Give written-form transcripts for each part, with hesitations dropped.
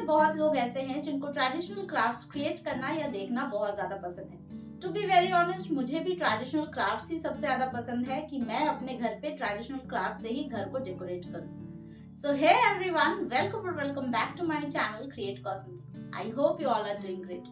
में बहुत लोग ऐसे हैं जिनको ट्रेडिशनल क्राफ्ट्स क्रिएट करना या देखना बहुत ज्यादा पसंद है। टू बी वेरी ऑनेस्ट, मुझे भी ट्रेडिशनल क्राफ्ट्स ही सबसे ज्यादा पसंद है कि मैं अपने घर पे ट्रेडिशनल क्राफ्ट से ही घर को डेकोरेट करूं। So hey everyone, welcome back to my channel Create Cosmetics. I hope you all are doing great.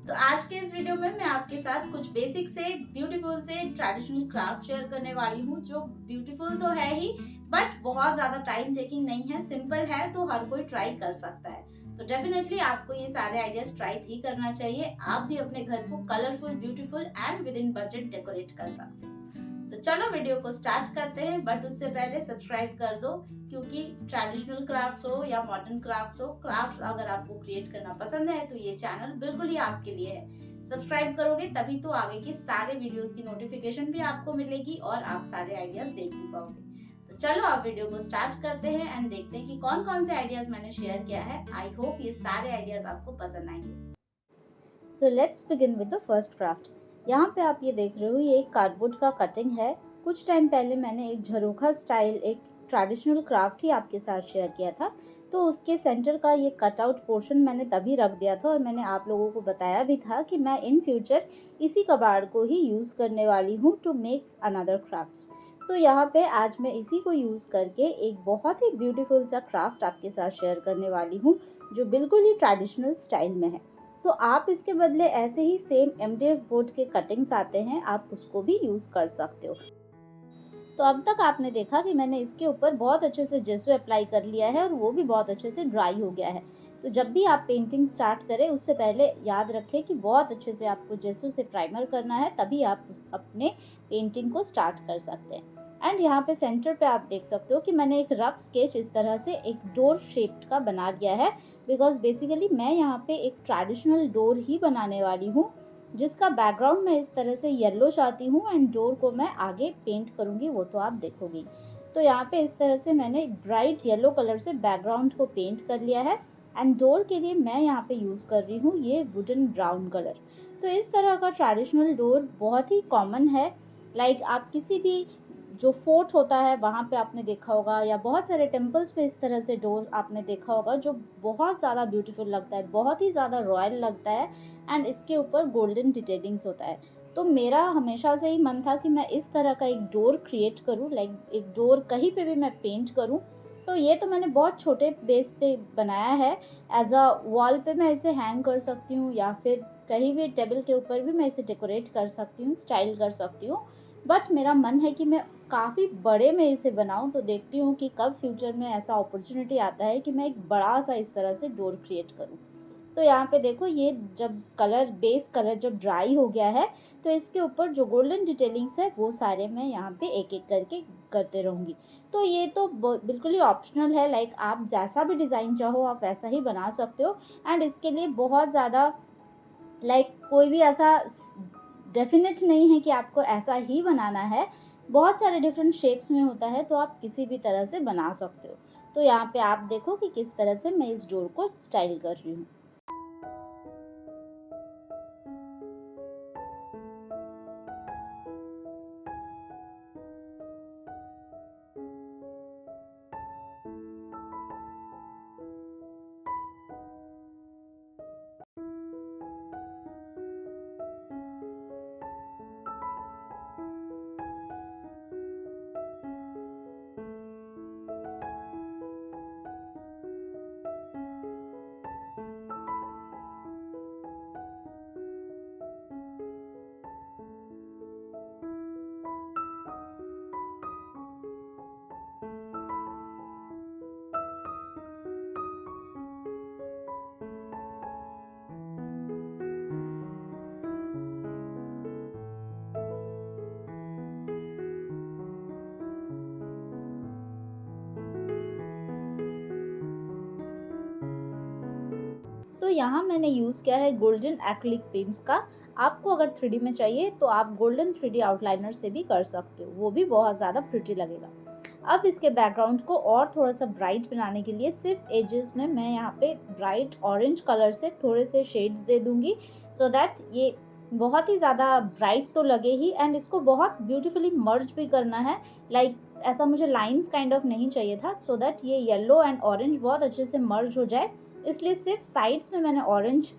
तो आज के इस वीडियो में मैं आपके साथ कुछ बेसिक से ब्यूटीफुल से ट्रेडिशनल क्राफ्ट शेयर करने वाली हूँ, जो ब्यूटीफुल तो है ही बट बहुत ज्यादा टाइम टेकिंग नहीं है, सिंपल है, तो हर कोई ट्राई कर सकता है। तो डेफिनेटली आपको ये सारे आइडियाज ट्राई भी करना चाहिए। आप भी अपने घर को colourful, beautiful and with in budget decorate कर सकते हैं। तो चलो वीडियो को स्टार्ट करते हैं, बट उससे पहले सब्सक्राइब कर दो, क्योंकि ट्रेडिशनल क्राफ्ट्स हो या मॉडर्न क्राफ्ट्स हो, क्राफ्ट्स अगर आपको क्रिएट करना पसंद है तो ये चैनल बिल्कुल ही आपके लिए है। सब्सक्राइब करोगे तभी तो आगे के सारे वीडियोस की नोटिफिकेशन भी आपको मिलेगी और आप सारे आइडियाज देख भी पाओगे। तो चलो आप वीडियो को स्टार्ट करते हैं एंड देखते हैं कि कौन कौन से आइडियाज मैंने शेयर किया है। आई होप ये सारे आइडियाज आपको पसंद आएंगे। So let's begin with the first craft. यहाँ पे आप ये देख रहे हो, ये एक कार्डबोर्ड का कटिंग है। कुछ टाइम पहले मैंने एक झरोखा स्टाइल एक ट्रेडिशनल क्राफ्ट ही आपके साथ शेयर किया था, तो उसके सेंटर का ये कटआउट पोर्शन मैंने तभी रख दिया था और मैंने आप लोगों को बताया भी था कि मैं इन फ्यूचर इसी कबाड़ को ही यूज़ करने वाली हूँ टू मेक अनदर क्राफ्ट्स। तो यहाँ पे आज मैं इसी को यूज़ करके एक बहुत ही ब्यूटीफुल सा क्राफ्ट आपके साथ शेयर करने वाली हूँ, जो बिल्कुल ही ट्रेडिशनल स्टाइल में है। तो आप इसके बदले ऐसे ही सेम MDF बोर्ड के कटिंग्स आते हैं, आप उसको भी यूज़ कर सकते हो। तो अब तक आपने देखा कि मैंने इसके ऊपर बहुत अच्छे से जेसो अप्लाई कर लिया है और वो भी बहुत अच्छे से ड्राई हो गया है। तो जब भी आप पेंटिंग स्टार्ट करें उससे पहले याद रखें कि बहुत अच्छे से आपको जेसो से प्राइमर करना है, तभी आप अपने पेंटिंग को स्टार्ट कर सकते हैं। एंड यहाँ पे सेंटर पे आप देख सकते हो कि मैंने एक रफ स्केच इस तरह से एक डोर शेप्ड का बना लिया है, बिकॉज बेसिकली मैं यहाँ पे एक ट्रेडिशनल डोर ही बनाने वाली हूँ, जिसका बैकग्राउंड मैं इस तरह से येलो चाहती हूँ एंड डोर को मैं आगे पेंट करूँगी, वो तो आप देखोगी। तो यहाँ पे इस तरह से मैंने ब्राइट येलो कलर से बैकग्राउंड को पेंट कर लिया है एंड डोर के लिए मैं यहाँ पे यूज़ कर रही हूँ ये वुडन ब्राउन कलर। तो इस तरह का ट्रेडिशनल डोर बहुत ही कॉमन है। लाइक आप किसी भी जो फोर्ट होता है वहाँ पे आपने देखा होगा, या बहुत सारे टेम्पल्स पे इस तरह से डोर आपने देखा होगा, जो बहुत ज़्यादा ब्यूटीफुल लगता है, बहुत ही ज़्यादा रॉयल लगता है एंड इसके ऊपर गोल्डन डिटेलिंग्स होता है। तो मेरा हमेशा से ही मन था कि मैं इस तरह का एक डोर क्रिएट करूँ, लाइक एक डोर कहीं पे भी मैं पेंट करूँ। तो ये तो मैंने बहुत छोटे बेस पे बनाया है, एज अ वॉल पे मैं इसे हैंग कर सकती हूँ या फिर कहीं भी टेबल के ऊपर भी मैं इसे डेकोरेट कर सकती हूँ, स्टाइल कर सकती हूँ। बट मेरा मन है कि मैं काफ़ी बड़े में इसे बनाऊँ, तो देखती हूँ कि कब फ्यूचर में ऐसा अपॉर्चुनिटी आता है कि मैं एक बड़ा सा इस तरह से डोर क्रिएट करूँ। तो यहाँ पे देखो, ये जब बेस कलर जब ड्राई हो गया है, तो इसके ऊपर जो गोल्डन डिटेलिंग्स है वो सारे मैं यहाँ पे एक एक करके करते रहूँगी। तो ये तो बिल्कुल ही ऑप्शनल है, लाइक आप जैसा भी डिज़ाइन चाहो आप वैसा ही बना सकते हो। एंड इसके लिए बहुत ज़्यादा लाइक कोई भी ऐसा डेफिनेट नहीं है कि आपको ऐसा ही बनाना है। बहुत सारे डिफरेंट शेप्स में होता है, तो आप किसी भी तरह से बना सकते हो। तो यहाँ पे आप देखो कि किस तरह से मैं इस डोर को स्टाइल कर रही हूँ। तो यहाँ मैंने यूज़ किया है गोल्डन एक्रिलिक पेंट्स का। आपको अगर 3D में चाहिए तो आप गोल्डन 3D आउटलाइनर से भी कर सकते हो, वो भी बहुत ज़्यादा प्रिटी लगेगा। अब इसके बैकग्राउंड को और थोड़ा सा ब्राइट बनाने के लिए सिर्फ एजेस में मैं यहाँ पे ब्राइट ऑरेंज कलर से थोड़े से शेड्स दे दूँगी, सो दैट ये बहुत ही ज़्यादा ब्राइट तो लगे ही एंड इसको बहुत ब्यूटीफुली मर्ज भी करना है। लाइक ऐसा मुझे लाइंस काइंड ऑफ नहीं चाहिए था, सो दैट ये येलो एंड ऑरेंज बहुत अच्छे से मर्ज हो जाए इसलिए सिर्फ साइड्स में मैंने ऑरेंज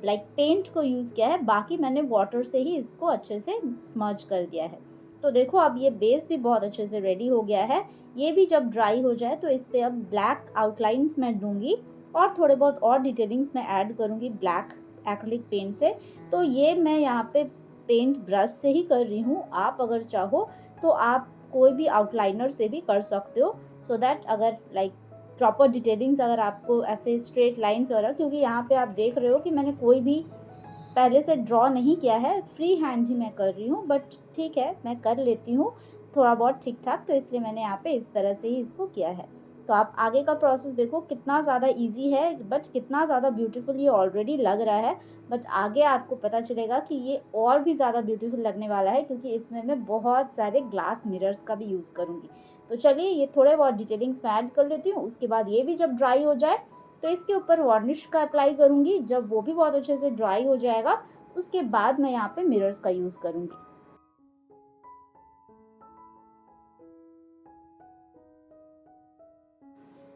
लाइक पेंट को यूज़ किया है, बाकी मैंने वाटर से ही इसको अच्छे से स्मर्ज कर दिया है। तो देखो अब ये बेस भी बहुत अच्छे से रेडी हो गया है। ये भी जब ड्राई हो जाए तो इस पे अब ब्लैक आउटलाइंस मैं दूंगी और थोड़े बहुत और डिटेलिंग्स मैं ऐड करूँगी ब्लैक एक्रिलिक पेंट से। तो ये मैं यहाँ पे पेंट ब्रश से ही कर रही हूँ। आप अगर चाहो तो आप कोई भी आउटलाइनर से भी कर सकते हो, सो दैट अगर लाइक प्रॉपर डिटेलिंग्स अगर आपको ऐसे स्ट्रेट लाइंस वगैरह, क्योंकि यहाँ पे आप देख रहे हो कि मैंने कोई भी पहले से ड्रॉ नहीं किया है, फ्री हैंड ही मैं कर रही हूँ, बट ठीक है मैं कर लेती हूँ थोड़ा बहुत ठीक ठाक, तो इसलिए मैंने यहाँ पे इस तरह से ही इसको किया है। तो आप आगे का प्रोसेस देखो कितना ज़्यादा इजी है, बट कितना ज़्यादा ब्यूटीफुल ये ऑलरेडी लग रहा है। बट आगे आपको पता चलेगा कि ये और भी ज़्यादा ब्यूटीफुल लगने वाला है, क्योंकि इसमें मैं बहुत सारे ग्लास मिरर्स का भी यूज़ करूँगी। तो चलिए ये थोड़े बहुत डिटेलिंग्स मैं ऐड कर लेती हूँ। उसके बाद ये भी जब ड्राई हो जाए तो इसके ऊपर वार्निश का अप्लाई करूँगी। जब वो भी बहुत अच्छे से ड्राई हो जाएगा उसके बाद मैं यहाँ पे मिरर्स का यूज़ करूँगी।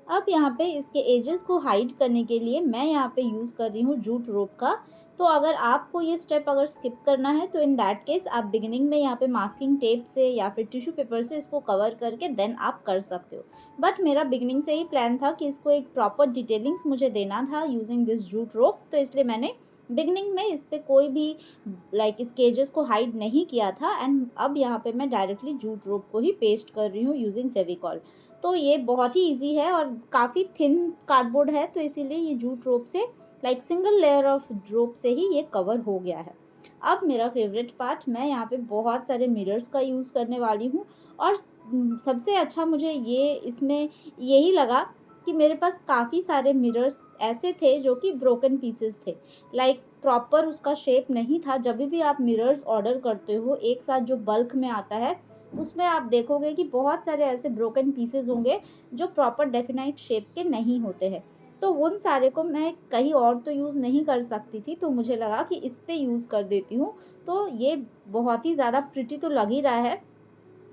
अब यहाँ पे इसके एजेस को हाइड करने के लिए मैं यहाँ पे यूज़ कर रही हूँ जूट रोप का। तो अगर आपको ये स्टेप अगर स्किप करना है तो इन दैट केस आप बिगिनिंग में यहाँ पे मास्किंग टेप से या फिर टिश्यू पेपर से इसको कवर करके देन आप कर सकते हो। बट मेरा बिगिनिंग से ही प्लान था कि इसको एक प्रॉपर डिटेलिंग्स मुझे देना था यूजिंग दिस जूट रोप, तो इसलिए मैंने बिगिनिंग में इस पर कोई भी लाइक इसके एजेस को हाइड नहीं किया था। एंड अब यहाँ पे मैं डायरेक्टली जूट रोप को ही पेस्ट कर रही हूँ यूजिंग फेविकॉल। तो ये बहुत ही ईजी है और काफ़ी थिन कार्डबोर्ड है, तो इसीलिए ये जूट रोप से like single layer of rope से ही ये कवर हो गया है। अब मेरा फेवरेट पार्ट, मैं यहाँ पे बहुत सारे मिरर्स का यूज़ करने वाली हूँ। और सबसे अच्छा मुझे ये इसमें यही लगा कि मेरे पास काफ़ी सारे मिरर्स ऐसे थे जो कि ब्रोकन पीसेस थे, लाइक प्रॉपर उसका शेप नहीं था। जब भी आप मिरर्स ऑर्डर करते हो एक साथ जो बल्क में आता है, उसमें आप देखोगे कि बहुत सारे ऐसे ब्रोकन पीसेस होंगे जो प्रॉपर डेफिनाइट शेप के नहीं होते हैं। तो उन सारे को मैं कहीं और तो यूज़ नहीं कर सकती थी, तो मुझे लगा कि इस पे यूज़ कर देती हूँ। तो ये बहुत ही ज़्यादा प्रिटी तो लग ही रहा है।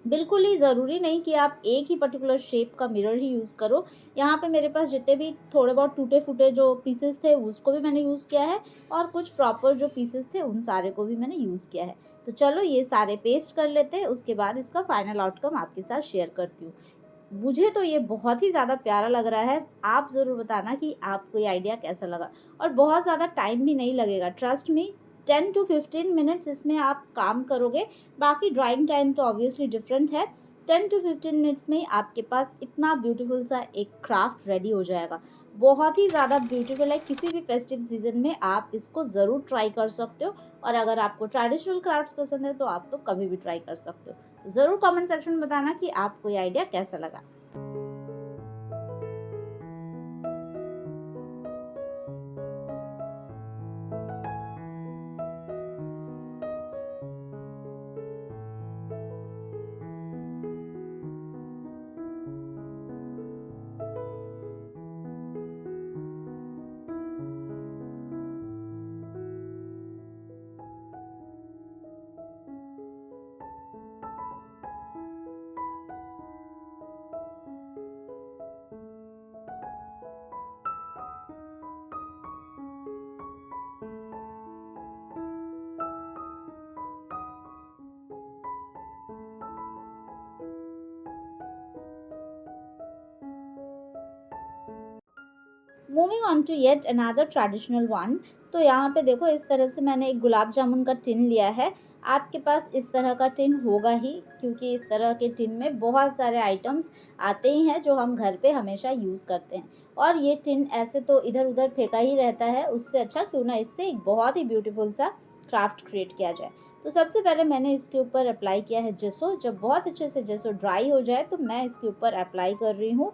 बिल्कुल ही ज़रूरी नहीं कि आप एक ही पर्टिकुलर शेप का मिरर ही यूज़ करो। यहाँ पे मेरे पास जितने भी थोड़े बहुत टूटे-फूटे जो पीसेस थे उसको भी मैंने यूज़ किया है, और कुछ प्रॉपर जो पीसेस थे उन सारे को भी मैंने यूज़ किया है। तो चलो ये सारे पेस्ट कर लेते हैं, उसके बाद इसका फाइनल आउटकम आपके साथ शेयर करती हूँ। मुझे तो ये बहुत ही ज़्यादा प्यारा लग रहा है। आप ज़रूर बताना कि आपको ये आइडिया कैसा लगा, और बहुत ज़्यादा टाइम भी नहीं लगेगा, ट्रस्ट मी। 10 टू 15 मिनट्स इसमें आप काम करोगे। बाकी ड्राइंग टाइम तो ऑब्वियसली डिफरेंट है। 10 टू 15 मिनट्स में ही आपके पास इतना ब्यूटीफुल सा एक क्राफ्ट रेडी हो जाएगा। बहुत ही ज़्यादा ब्यूटीफुल है। किसी भी फेस्टिव सीजन में आप इसको ज़रूर ट्राई कर सकते हो, और अगर आपको ट्रेडिशनल क्राफ्ट्स पसंद है तो आप तो कभी भी ट्राई कर सकते हो। तो ज़रूर कमेंट सेक्शन में बताना कि आपको ये आइडिया कैसा लगा। Moving on to yet another traditional one. तो यहाँ पे देखो इस तरह से मैंने एक गुलाब जामुन का टिन लिया है। आपके पास इस तरह का टिन होगा ही, क्योंकि इस तरह के टिन में बहुत सारे आइटम्स आते ही हैं जो हम घर पे हमेशा यूज़ करते हैं। और ये टिन ऐसे तो इधर उधर फेंका ही रहता है, उससे अच्छा क्यों ना इससे एक बहुत ही ब्यूटीफुल सा क्राफ्ट क्रिएट किया जाए। तो सबसे पहले मैंने इसके ऊपर अप्लाई किया है जेसो। जब बहुत अच्छे से जेसो ड्राई हो जाए तो मैं इसके ऊपर अप्लाई कर रही हूँ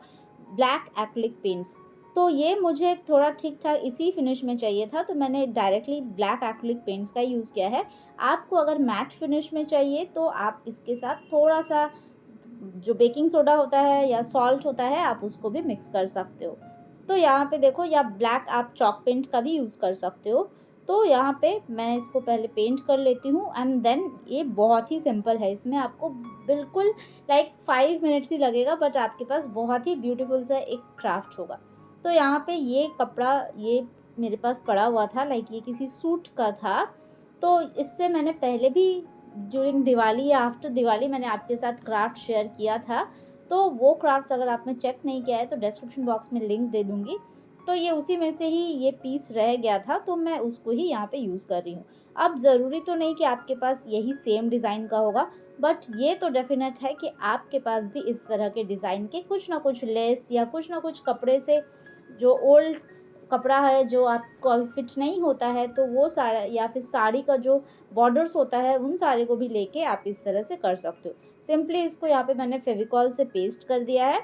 ब्लैक एक्रिलिक पेंट्स। तो ये मुझे थोड़ा ठीक-ठाक इसी फिनिश में चाहिए था, तो मैंने डायरेक्टली ब्लैक एक्रिलिक पेंट्स का यूज़ किया है। आपको अगर मैट फिनिश में चाहिए तो आप इसके साथ थोड़ा-सा जो बेकिंग सोडा होता है या सॉल्ट होता है, आप उसको भी मिक्स कर सकते हो। तो यहाँ पे देखो, या ब्लैक आप चॉक पेंट का भी यूज़ कर सकते हो। तो यहाँ पे मैं इसको पहले पेंट कर लेती हूँ, एंड देन ये बहुत ही सिंपल है। इसमें आपको बिल्कुल लाइक 5 मिनट्स ही लगेगा, बट आपके पास बहुत ही ब्यूटीफुल सा एक क्राफ्ट होगा। तो यहाँ पे ये कपड़ा ये मेरे पास पड़ा हुआ था, लाइक ये किसी सूट का था। तो इससे मैंने पहले भी ड्यूरिंग दिवाली या आफ्टर दिवाली मैंने आपके साथ क्राफ्ट शेयर किया था। तो वो क्राफ्ट्स अगर आपने चेक नहीं किया है तो डिस्क्रिप्शन बॉक्स में लिंक दे दूँगी। तो ये उसी में से ही ये पीस रह गया था, तो मैं उसको ही यहाँ पे यूज़ कर रही हूँ। अब ज़रूरी तो नहीं कि आपके पास यही सेम डिज़ाइन का होगा, बट ये तो डेफ़िनेट है कि आपके पास भी इस तरह के डिज़ाइन के कुछ ना कुछ लेस या कुछ ना कुछ कपड़े से, जो ओल्ड कपड़ा है जो आपको अभी फिट नहीं होता है, तो वो सारा या फिर साड़ी का जो बॉर्डर्स होता है उन सारे को भी लेके आप इस तरह से कर सकते हो। सिंपली इसको यहाँ पे मैंने फेविकॉल से पेस्ट कर दिया है।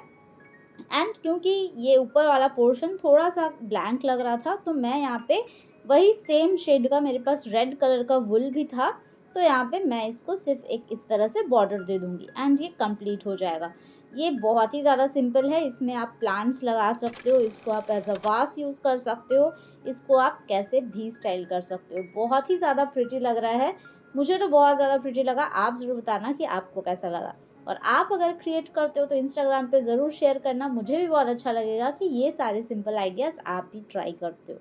एंड क्योंकि ये ऊपर वाला पोर्शन थोड़ा-सा ब्लैंक लग रहा था, तो मैं यहाँ पे वही सेम शेड का, मेरे पास रेड कलर का वूल भी था, तो यहाँ पे मैं इसको सिर्फ़ एक इस तरह से बॉर्डर दे दूँगी एंड ये कंप्लीट हो जाएगा। ये बहुत ही ज़्यादा सिंपल है, इसमें आप प्लांट्स लगा सकते हो, इसको आप एज़ अ वास यूज़ कर सकते हो, इसको आप कैसे भी स्टाइल कर सकते हो। बहुत ही ज़्यादा प्रिटी लग रहा है, मुझे तो बहुत ज़्यादा प्रिटी लगा, आप ज़रूर बताना कि आपको कैसा लगा। और आप अगर क्रिएट करते हो तो इंस्टाग्राम पे ज़रूर शेयर करना, मुझे भी बहुत अच्छा लगेगा कि ये सारे सिंपल आइडियाज़ आप भी ट्राई करते हो।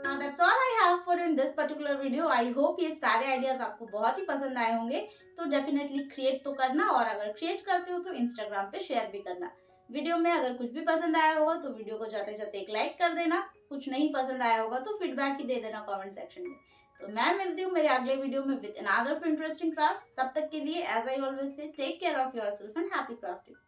Now that's all I have for in this particular video. I hope ये सारे आइडियाज आपको बहुत ही पसंद आए होंगे। तो डेफिनेटली क्रिएट तो करना, और अगर क्रिएट करते हो तो इंस्टाग्राम पे शेयर भी करना। वीडियो में अगर कुछ भी पसंद आया होगा तो वीडियो को जाते जाते एक लाइक कर देना, कुछ नहीं पसंद आया होगा तो फीडबैक ही दे देना कमेंट सेक्शन में। तो मैं मिलती हूँ मेरे अगले वीडियो में विद अनदर इंटरेस्टिंग क्राफ्ट्स। तब तक के लिए as I always say, take care of yourself and happy crafting.